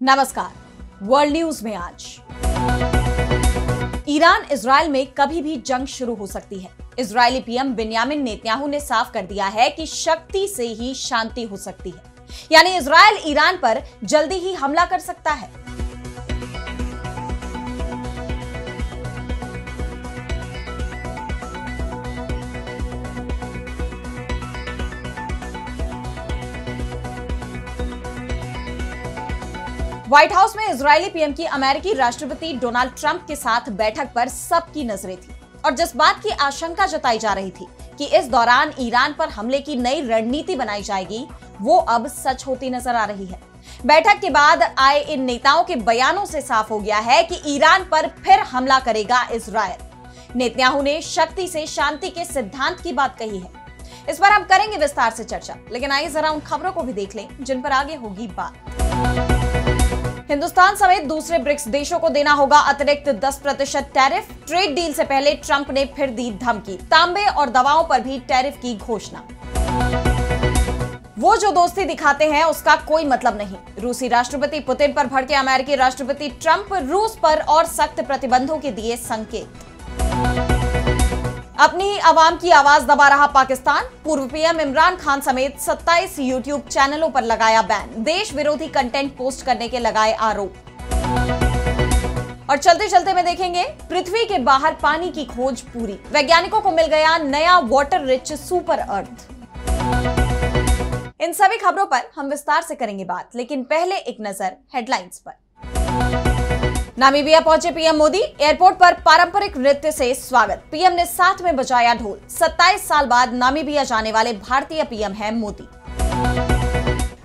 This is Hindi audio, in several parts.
नमस्कार। वर्ल्ड न्यूज में आज ईरान इजराइल में कभी भी जंग शुरू हो सकती है। इजरायली पीएम बिन्यामिन नेतन्याहू ने साफ कर दिया है कि शक्ति से ही शांति हो सकती है, यानी इजराइल ईरान पर जल्दी ही हमला कर सकता है। व्हाइट हाउस में इजरायली पीएम की अमेरिकी राष्ट्रपति डोनाल्ड ट्रंप के साथ बैठक पर सबकी नजरें थी और जिस बात की आशंका जताई जा रही थी कि इस दौरान ईरान पर हमले की नई रणनीति बनाई जाएगी, वो अब सच होती नजर आ रही है। बैठक के बाद आए इन नेताओं के बयानों से साफ हो गया है कि ईरान पर फिर हमला करेगा इजरायल। नेतन्याहू ने शक्ति से शांति के सिद्धांत की बात कही है। इस पर हम करेंगे विस्तार से चर्चा, लेकिन आइए जरा उन खबरों को भी देख लें जिन पर आगे होगी बात। हिंदुस्तान समेत दूसरे ब्रिक्स देशों को देना होगा अतिरिक्त 10% टैरिफ। ट्रेड डील से पहले ट्रंप ने फिर दी धमकी। तांबे और दवाओं पर भी टैरिफ की घोषणा। वो जो दोस्ती दिखाते हैं उसका कोई मतलब नहीं। रूसी राष्ट्रपति पुतिन पर भड़के अमेरिकी राष्ट्रपति ट्रंप रूस पर और सख्त प्रतिबंधों के दिए संकेत। अपनी ही आवाम की आवाज दबा रहा पाकिस्तान। पूर्व पीएम इमरान खान समेत 27 यूट्यूब चैनलों पर लगाया बैन। देश विरोधी कंटेंट पोस्ट करने के लगाए आरोप। और चलते चलते में देखेंगे पृथ्वी के बाहर पानी की खोज पूरी। वैज्ञानिकों को मिल गया नया वाटर रिच सुपर अर्थ। इन सभी खबरों पर हम विस्तार से करेंगे बात, लेकिन पहले एक नजर हेडलाइंस पर। नामीबिया पहुंचे पीएम मोदी। एयरपोर्ट पर पारंपरिक नृत्य से स्वागत। पीएम ने साथ में बजाया ढोल। 27 साल बाद नामीबिया जाने वाले भारतीय पीएम हैं मोदी।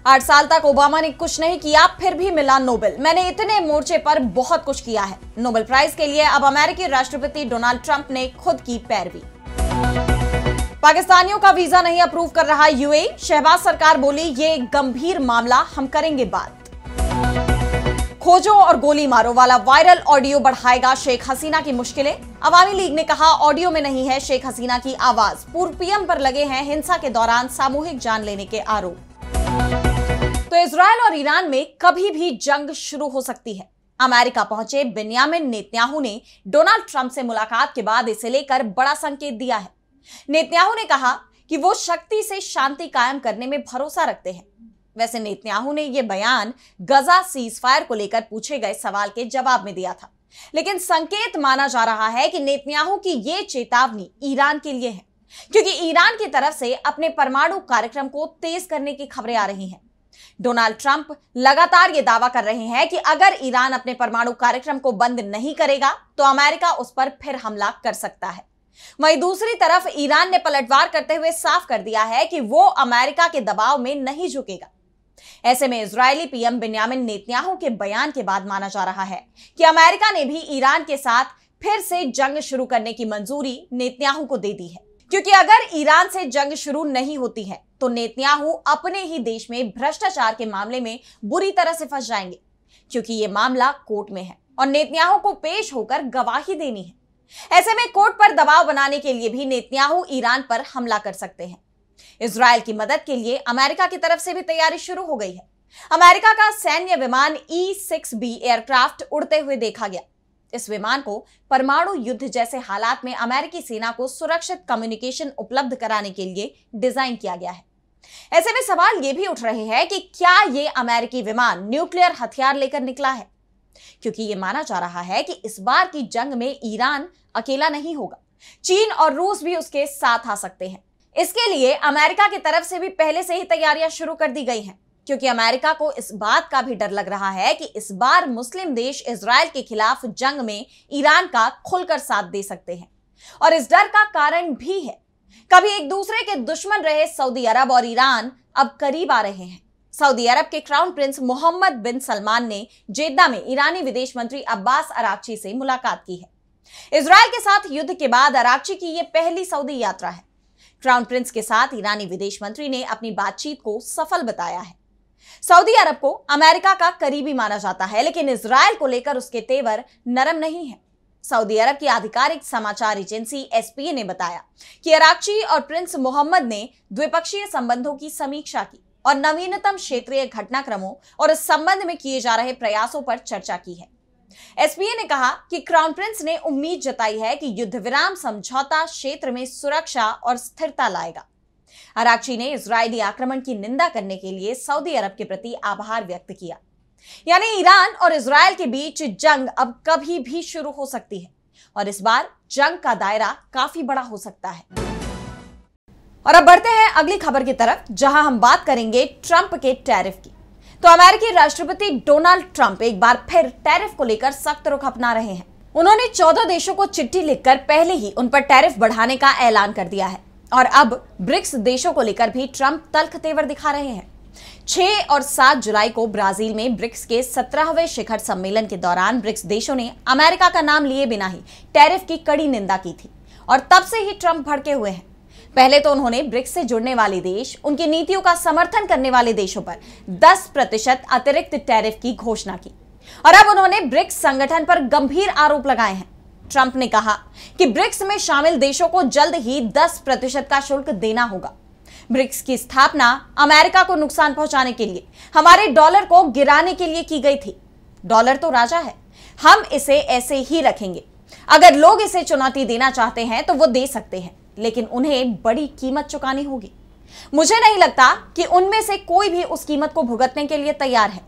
8 साल तक ओबामा ने कुछ नहीं किया, फिर भी मिला नोबेल। मैंने इतने मोर्चे पर बहुत कुछ किया है। नोबेल प्राइज के लिए अब अमेरिकी राष्ट्रपति डोनाल्ड ट्रंप ने खुद की पैरवी। पाकिस्तानियों का वीजा नहीं अप्रूव कर रहा यूएई। शहबाज सरकार बोली ये गंभीर मामला, हम करेंगे बात। खोजो और गोली मारो वाला वायरल ऑडियो बढ़ाएगा शेख हसीना की मुश्किलें। अवामी लीग ने कहा ऑडियो में नहीं है शेख हसीना की आवाज। पूर्व पीएम पर लगे हैं हिंसा के दौरान सामूहिक जान लेने के आरोप। तो इजरायल और ईरान में कभी भी जंग शुरू हो सकती है। अमेरिका पहुंचे बिन्यामिन नेतन्याहू ने डोनाल्ड ट्रंप से मुलाकात के बाद इसे लेकर बड़ा संकेत दिया है। नेतन्याहू ने कहा कि वो शक्ति से शांति कायम करने में भरोसा रखते हैं। वैसे नेतन्याहू ने यह बयान गजा सीजफायर को लेकर पूछे गए सवाल के जवाब में दिया था, लेकिन संकेत माना जा रहा है कि नेतन्याहू की यह चेतावनी ईरान के लिए है, क्योंकि ईरान की तरफ से अपने परमाणु कार्यक्रम को तेज करने की खबरें आ रही हैं। डोनाल्ड ट्रंप लगातार यह दावा कर रहे हैं कि अगर ईरान अपने परमाणु कार्यक्रम को बंद नहीं करेगा तो अमेरिका उस पर फिर हमला कर सकता है। वहीं दूसरी तरफ ईरान ने पलटवार करते हुए साफ कर दिया है कि वो अमेरिका के दबाव में नहीं झुकेगा। ऐसे में इजरायली पीएम बिन्यामिन नेतन्याहू के बयान के बाद माना जा रहा है कि अमेरिका ने भी ईरान के साथ फिर से जंग शुरू करने की मंजूरी नेतन्याहू को दे दी है, क्योंकि अगर ईरान से जंग शुरू नहीं होती है तो नेतन्याहू अपने ही देश में भ्रष्टाचार के मामले में बुरी तरह से फंस जाएंगे, क्योंकि ये मामला कोर्ट में है और नेतन्याहू को पेश होकर गवाही देनी है। ऐसे में कोर्ट पर दबाव बनाने के लिए भी नेतन्याहू ईरान पर हमला कर सकते हैं। इजरायल की मदद के लिए अमेरिका की तरफ से भी तैयारी शुरू हो गई है। अमेरिका का सैन्य विमान E-6B एयरक्राफ्ट उड़ते हुए देखा गया। इस विमान को परमाणु युद्ध जैसे हालात में अमेरिकी सेना को सुरक्षित कम्युनिकेशन उपलब्ध कराने के लिए डिजाइन किया गया है। ऐसे में सवाल यह भी उठ रहे हैं कि क्या यह अमेरिकी विमान न्यूक्लियर हथियार लेकर निकला है, क्योंकि यह माना जा रहा है कि इस बार की जंग में ईरान अकेला नहीं होगा। चीन और रूस भी उसके साथ आ सकते हैं। इसके लिए अमेरिका की तरफ से भी पहले से ही तैयारियां शुरू कर दी गई हैं, क्योंकि अमेरिका को इस बात का भी डर लग रहा है कि इस बार मुस्लिम देश इजरायल के खिलाफ जंग में ईरान का खुलकर साथ दे सकते हैं। और इस डर का कारण भी है, कभी एक दूसरे के दुश्मन रहे सऊदी अरब और ईरान अब करीब आ रहे हैं। सऊदी अरब के क्राउन प्रिंस मोहम्मद बिन सलमान ने जेद्दा में ईरानी विदेश मंत्री अब्बास अराक्ची से मुलाकात की है। इजरायल के साथ युद्ध के बाद अराक्ची की यह पहली सऊदी यात्रा है। क्राउन प्रिंस के साथ ईरानी विदेश मंत्री ने अपनी बातचीत को सफल बताया है। सऊदी अरब को अमेरिका का करीबी माना जाता है, लेकिन इजरायल को लेकर उसके तेवर नरम नहीं है। सऊदी अरब की आधिकारिक समाचार एजेंसी एसपीए ने बताया कि अराक्ची और प्रिंस मोहम्मद ने द्विपक्षीय संबंधों की समीक्षा की और नवीनतम क्षेत्रीय घटनाक्रमों और इस संबंध में किए जा रहे प्रयासों पर चर्चा की है। एसपीए ने कहा कि क्राउन प्रिंस ने उम्मीद जताई है कि युद्ध विराम समझौता क्षेत्र में सुरक्षा और स्थिरता लाएगा। अराक्ची ने इजरायली आक्रमण की निंदा करने के लिए सऊदी अरब के प्रति आभार व्यक्त किया। यानी ईरान और इजरायल के बीच जंग अब कभी भी शुरू हो सकती है और इस बार जंग का दायरा काफी बड़ा हो सकता है। और अब बढ़ते हैं अगली खबर की तरफ, जहां हम बात करेंगे ट्रंप के टैरिफ की। तो अमेरिकी राष्ट्रपति डोनाल्ड ट्रंप एक बार फिर टैरिफ को लेकर सख्त रुख अपना रहे हैं। उन्होंने 14 देशों को चिट्ठी लिखकर पहले ही उन पर टैरिफ बढ़ाने का ऐलान कर दिया है और अब ब्रिक्स देशों को लेकर भी ट्रंप तल्ख तेवर दिखा रहे हैं। 6 और 7 जुलाई को ब्राजील में ब्रिक्स के 17वें शिखर सम्मेलन के दौरान ब्रिक्स देशों ने अमेरिका का नाम लिए बिना ही टैरिफ की कड़ी निंदा की थी और तब से ही ट्रंप भड़के हुए हैं। पहले तो उन्होंने ब्रिक्स से जुड़ने वाले देश, उनकी नीतियों का समर्थन करने वाले देशों पर 10% अतिरिक्त टैरिफ की घोषणा की और अब उन्होंने ब्रिक्स संगठन पर गंभीर आरोप लगाए हैं। ट्रंप ने कहा कि ब्रिक्स में शामिल देशों को जल्द ही 10% का शुल्क देना होगा। ब्रिक्स की स्थापना अमेरिका को नुकसान पहुंचाने के लिए, हमारे डॉलर को गिराने के लिए की गई थी। डॉलर तो राजा है, हम इसे ऐसे ही रखेंगे। अगर लोग इसे चुनौती देना चाहते हैं तो वो दे सकते हैं, लेकिन उन्हें बड़ी कीमत चुकानी होगी। मुझे नहीं लगता कि उनमें से कोई भी उस कीमत को भुगतने के लिए तैयार है।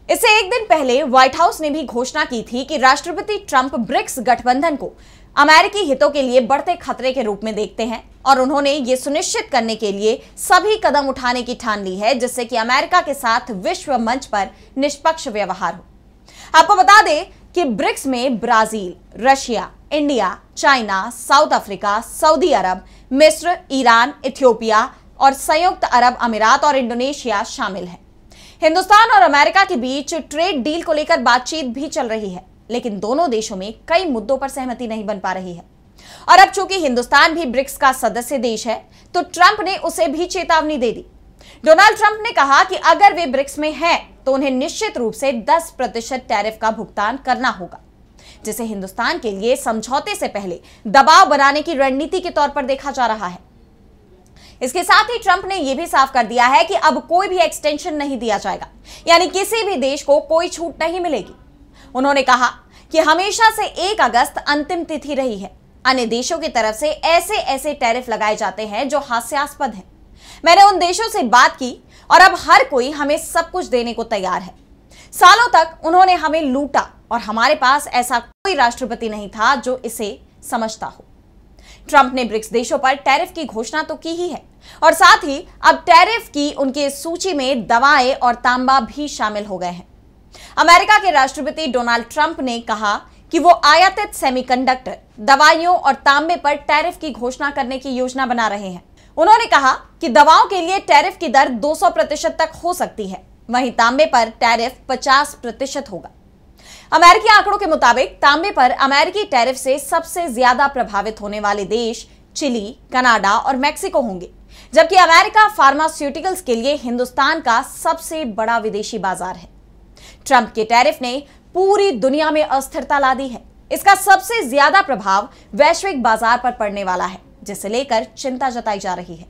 इससे एक दिन पहले व्हाइट हाउस ने भी घोषणा की थी कि राष्ट्रपति ट्रंप ब्रिक्स गठबंधन को अमेरिकी हितों के लिए बढ़ते खतरे के रूप में देखते हैं और उन्होंने ये सुनिश्चित करने के लिए सभी कदम उठाने की ठान ली है जिससे कि अमेरिका के साथ विश्व मंच पर निष्पक्ष व्यवहार हो। आपको बता दें कि ब्रिक्स में Brazil, Russia, India, China, South Africa, Saudi Arabia, मिस्र, ईरान, इथियोपिया और संयुक्त अरब अमीरात और इंडोनेशिया शामिल है। हिंदुस्तान और अमेरिका के बीच ट्रेड डील को लेकर बातचीत भी चल रही है, लेकिन दोनों देशों में कई मुद्दों पर सहमति नहीं बन पा रही है। और अब चूंकि हिंदुस्तान भी ब्रिक्स का सदस्य देश है, तो ट्रंप ने उसे भी चेतावनी दे दी। डोनाल्ड ट्रंप ने कहा कि अगर वे ब्रिक्स में हैं, तो उन्हें निश्चित रूप से 10% टैरिफ का भुगतान करना होगा, जिसे हिंदुस्तान के लिए समझौते से पहले दबाव बनाने की रणनीति के तौर पर देखा जा रहा है। इसके साथ ही ट्रंप ने यह भी साफ कर दिया है कि अब कोई भी एक्सटेंशन नहीं दिया जाएगा, यानी किसी भी देश को कोई छूट नहीं मिलेगी। उन्होंने कहा कि हमेशा से 1 अगस्त अंतिम तिथि रही है। अन्य देशों की तरफ से ऐसे टैरिफ लगाए जाते हैं जो हास्यास्पद हैं। मैंने उन देशों से बात की और अब हर कोई हमें सब कुछ देने को तैयार है। सालों तक उन्होंने हमें लूटा और हमारे पास ऐसा कोई राष्ट्रपति नहीं था जो इसे समझता हो। ट्रंप ने ब्रिक्स देशों पर टैरिफ की घोषणा तो की ही है और साथ ही अब टैरिफ की उनकी सूची में दवाएं और तांबा भी शामिल हो गए हैं। अमेरिका के राष्ट्रपति डोनाल्ड ट्रंप ने कहा कि वो आयातित सेमीकंडक्टर, दवाइयों और तांबे पर टैरिफ की घोषणा करने की योजना बना रहे हैं। उन्होंने कहा कि दवाओं के लिए टैरिफ की दर 200% तक हो सकती है, वहीं तांबे पर टैरिफ 50% होगा। अमेरिकी आंकड़ों के मुताबिक तांबे पर अमेरिकी टैरिफ से सबसे ज्यादा प्रभावित होने वाले देश चिली, कनाडा और मेक्सिको होंगे, जबकि अमेरिका फार्मास्यूटिकल्स के लिए हिंदुस्तान का सबसे बड़ा विदेशी बाजार है। ट्रंप के टैरिफ ने पूरी दुनिया में अस्थिरता ला दी है। इसका सबसे ज्यादा प्रभाव वैश्विक बाजार पर पड़ने वाला है, जिसे लेकर चिंता जताई जा रही है।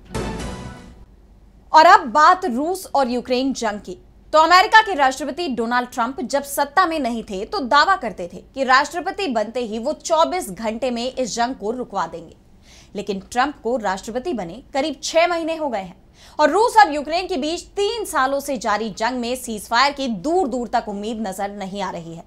और अब बात रूस और यूक्रेन जंग की। तो अमेरिका के राष्ट्रपति डोनाल्ड ट्रंप जब सत्ता में नहीं थे तो दावा करते थे कि राष्ट्रपति बनते ही वो 24 घंटे में इस जंग को रुकवा देंगे, लेकिन ट्रंप को राष्ट्रपति बने करीब 6 महीने हो गए हैं और रूस और यूक्रेन के बीच 3 सालों से जारी जंग में सीजफायर की दूर दूर तक उम्मीद नजर नहीं आ रही है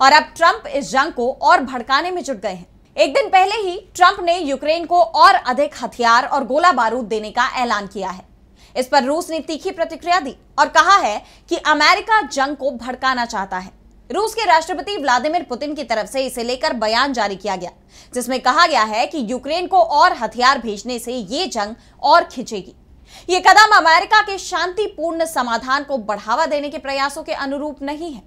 और अब ट्रंप इस जंग को और भड़काने में जुट गए हैं। एक दिन पहले ही ट्रंप ने यूक्रेन को और अधिक हथियार और गोला बारूद देने का ऐलान किया है। इस पर रूस ने तीखी प्रतिक्रिया दी और कहा है कि अमेरिका जंग को भड़काना चाहता है। रूस के राष्ट्रपति व्लादिमीर पुतिन की तरफ से इसे लेकर बयान जारी किया गया, जिसमें कहा गया है कि यूक्रेन को और हथियार भेजने से ये जंग और खिंचेगी। ये कदम अमेरिका के शांतिपूर्ण समाधान को बढ़ावा देने के प्रयासों के अनुरूप नहीं है।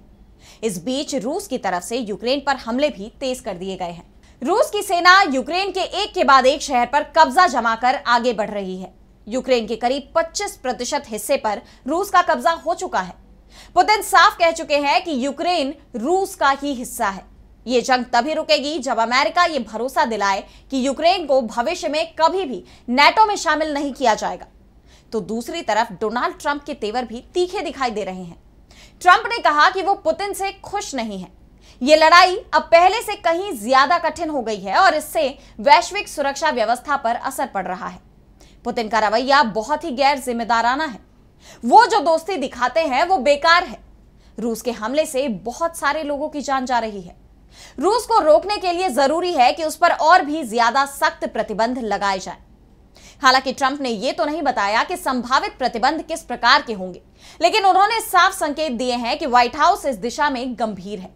इस बीच रूस की तरफ से यूक्रेन पर हमले भी तेज कर दिए गए हैं। रूस की सेना यूक्रेन के एक के बाद एक शहर पर कब्जा जमाकर आगे बढ़ रही है। यूक्रेन के करीब 25% हिस्से पर रूस का कब्जा हो चुका है। पुतिन साफ कह चुके हैं कि यूक्रेन रूस का ही हिस्सा है। ये जंग तभी रुकेगी जब अमेरिका ये भरोसा दिलाए कि यूक्रेन को भविष्य में कभी भी नाटो में शामिल नहीं किया जाएगा। तो दूसरी तरफ डोनाल्ड ट्रंप के तेवर भी तीखे दिखाई दे रहे हैं। ट्रंप ने कहा कि वो पुतिन से खुश नहीं है। ये लड़ाई अब पहले से कहीं ज्यादा कठिन हो गई है और इससे वैश्विक सुरक्षा व्यवस्था पर असर पड़ रहा है। पुतिन का रवैया बहुत ही गैर जिम्मेदाराना है। वो जो दोस्ती दिखाते हैं वो बेकार है। रूस के हमले से बहुत सारे लोगों की जान जा रही है। रूस को रोकने के लिए जरूरी है कि उस पर और भी ज्यादा सख्त प्रतिबंध लगाए जाएं। हालांकि ट्रंप ने यह तो नहीं बताया कि संभावित प्रतिबंध किस प्रकार के होंगे, लेकिन उन्होंने साफ संकेत दिए हैं कि व्हाइट हाउस इस दिशा में गंभीर है।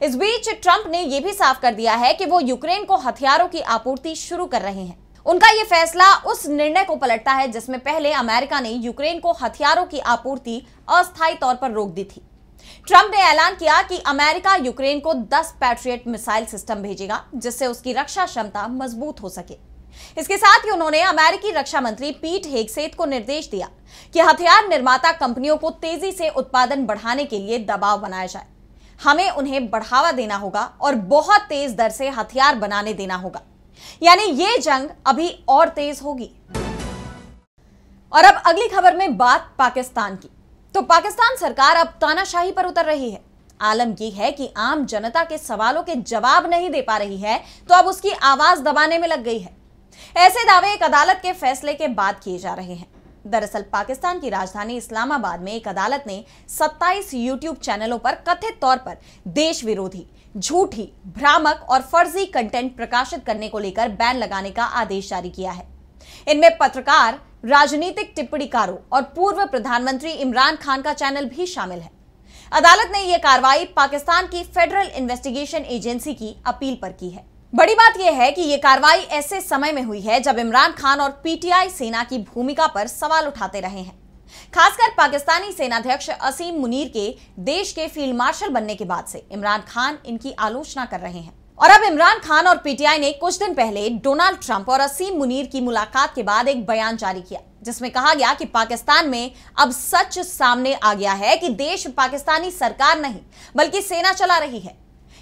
इस बीच ट्रंप ने यह भी साफ कर दिया है कि वो यूक्रेन को हथियारों की आपूर्ति शुरू कर रहे हैं। उनका यह फैसला उस निर्णय को पलटता है जिसमें पहले अमेरिका ने यूक्रेन को हथियारों की आपूर्ति अस्थायी तौर पर रोक दी थी। ट्रंप ने ऐलान किया कि अमेरिका यूक्रेन को 10 पैट्रियट मिसाइल सिस्टम भेजेगा, जिससे उसकी रक्षा क्षमता मजबूत हो सके। इसके साथ ही उन्होंने अमेरिकी रक्षा मंत्री पीट हेगसेथ को निर्देश दिया कि हथियार निर्माता कंपनियों को तेजी से उत्पादन बढ़ाने के लिए दबाव बनाया जाए। हमें उन्हें बढ़ावा देना होगा और बहुत तेज दर से हथियार बनाने देना होगा, यानी ये जंग अभी और तेज होगी। और अब अगली खबर में बात पाकिस्तान की। तो पाकिस्तान सरकार अब तानाशाही पर उतर रही है। आलम यह है कि आम जनता के सवालों के जवाब नहीं दे पा रही है, तो अब उसकी आवाज दबाने में लग गई है। ऐसे दावे एक अदालत के फैसले के बाद किए जा रहे हैं। दरअसल पाकिस्तान की राजधानी इस्लामाबाद में एक अदालत ने 27 यूट्यूब चैनलों पर कथित तौर पर देश विरोधी, झूठी, भ्रामक और फर्जी कंटेंट प्रकाशित करने को लेकर बैन लगाने का आदेश जारी किया है। इनमें पत्रकार, राजनीतिक टिप्पणीकारों और पूर्व प्रधानमंत्री इमरान खान का चैनल भी शामिल है। अदालत ने यह कार्रवाई पाकिस्तान की फेडरल इन्वेस्टिगेशन एजेंसी की अपील पर की है। बड़ी बात यह है कि यह कार्रवाई ऐसे समय में हुई है जब इमरान खान और पीटीआई सेना की भूमिका पर सवाल उठाते रहे हैं। खासकर पाकिस्तानी सेनाध्यक्ष असीम मुनीर के देश के फील्ड मार्शल बनने के बाद से इमरान खान इनकी आलोचना कर रहे हैं। और अब इमरान खान और पीटीआई ने कुछ दिन पहले डोनाल्ड ट्रंप और असीम मुनीर की मुलाकात के बाद एक बयान जारी किया, जिसमें कहा गया कि पाकिस्तान में अब सच सामने आ गया है कि देश पाकिस्तानी सरकार नहीं बल्कि सेना चला रही है।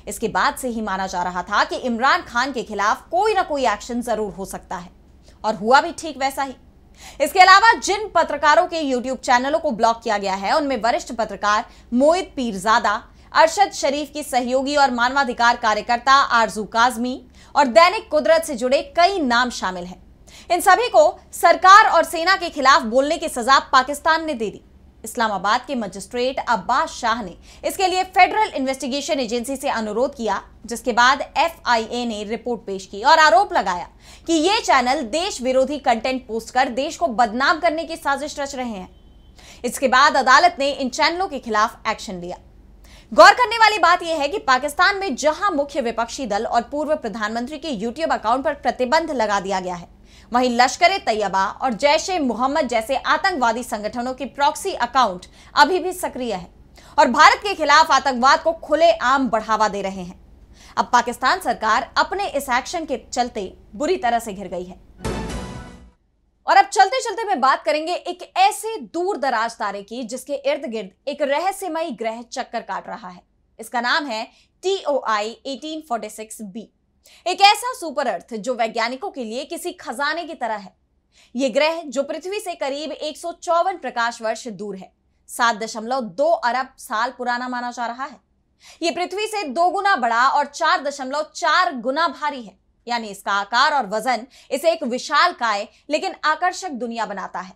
इसके बाद से ही माना जा रहा था कि इमरान खान के खिलाफ कोई ना कोई एक्शन जरूर हो सकता है, और हुआ भी ठीक वैसा ही। इसके अलावा जिन पत्रकारों के यूट्यूब चैनलों को ब्लॉक किया गया है उनमें वरिष्ठ पत्रकार मोहित पीरजादा, अरशद शरीफ की सहयोगी और मानवाधिकार कार्यकर्ता आरजू काजमी और दैनिक कुदरत से जुड़े कई नाम शामिल हैं। इन सभी को सरकार और सेना के खिलाफ बोलने की सजा पाकिस्तान ने दे दी। इस्लामाबाद के मजिस्ट्रेट अब्बास शाह ने इसके लिए फेडरल इन्वेस्टिगेशन एजेंसी से अनुरोध किया, जिसके बाद एफआईए ने रिपोर्ट पेश की और आरोप लगाया कि ये चैनल देश विरोधी कंटेंट पोस्ट कर देश को बदनाम करने की साजिश रच रहे हैं। इसके बाद अदालत ने इन चैनलों के खिलाफ एक्शन लिया। गौर करने वाली बात यह है कि पाकिस्तान में जहां मुख्य विपक्षी दल और पूर्व प्रधानमंत्री के यूट्यूब अकाउंट पर प्रतिबंध लगा दिया गया है, वहीं लश्कर-ए-तैयबा और जैश-ए-मोहम्मद जैसे आतंकवादी संगठनों के प्रॉक्सी अकाउंट अभी भी सक्रिय है और भारत के खिलाफ आतंकवाद को खुलेआम बढ़ावा दे रहे हैं। अब पाकिस्तान सरकार अपने इस एक्शन के चलते बुरी तरह से घिर गई है। और अब चलते चलते मैं बात करेंगे एक ऐसे दूर दराज तारे की जिसके इर्द गिर्द एक रहस्यमयी ग्रह चक्कर काट रहा है। इसका नाम है TOI 1846b, एक ऐसा सुपर अर्थ जो वैज्ञानिकों के लिए किसी खजाने की तरह है। यह ग्रह जो पृथ्वी से करीब 154 प्रकाश वर्ष दूर है, 7.2 अरब साल पुराना माना जा रहा है। यह पृथ्वी से 2 गुना बड़ा और 4.4 गुना भारी है, यानी इसका आकार और वजन इसे एक विशालकाय लेकिन आकर्षक दुनिया बनाता है।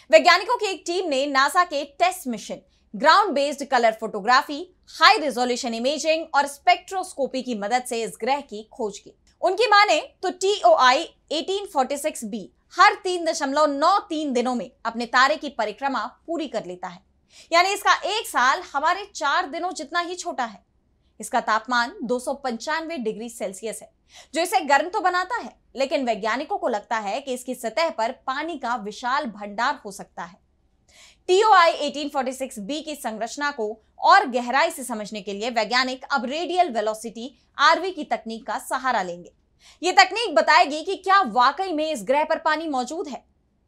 वैज्ञानिकों की एक टीम ने नासा के test mission, ground based colour photography, high resolution imaging और स्पेक्ट्रोस्कोपी की मदद से इस ग्रह की खोज की। उनकी माने तो TOI 1846b हर 3.93 दिनों में अपने तारे की परिक्रमा पूरी कर लेता है, यानी इसका एक साल हमारे 4 दिनों जितना ही छोटा है। इसका तापमान 295 डिग्री सेल्सियस है, जो इसे गर्म तो बनाता है, लेकिन वैज्ञानिकों को लगता है कि इसकी सतह पर पानी का विशाल भंडार हो सकता है। TOI 1846b की संरचना को और गहराई से समझने के लिए वैज्ञानिक अब रेडियल वेलोसिटी RV की तकनीक का सहारा लेंगे। यह तकनीक बताएगी कि क्या वाकई में इस ग्रह पर पानी मौजूद है।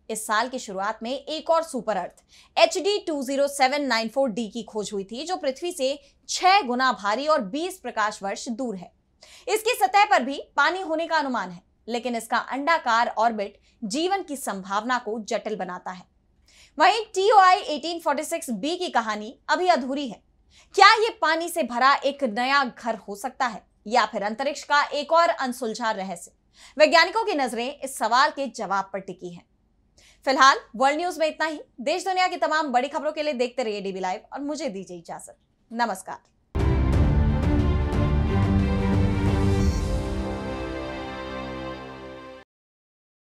इस साल की शुरुआत में एक और सुपर अर्थ HD 20794d की खोज हुई थी, जो पृथ्वी से 6 गुना भारी और 20 प्रकाश वर्ष दूर है। इसकी सतह पर भी पानी होने का अनुमान है, लेकिन इसका अंडाकार ऑर्बिट जीवन की संभावना को जटिल बनाता है। वहीं TOI 1846b की कहानी अभी अधूरी है। क्या यह पानी से भरा एक नया घर हो सकता है या फिर अंतरिक्ष का एक और अनसुलझा रहस्य? वैज्ञानिकों की नजरें इस सवाल के जवाब पर टिकी हैं। फिलहाल वर्ल्ड न्यूज में इतना ही। देश दुनिया की तमाम बड़ी खबरों के लिए देखते रहिए DB लाइव और मुझे दीजिए इजाजत। नमस्कार।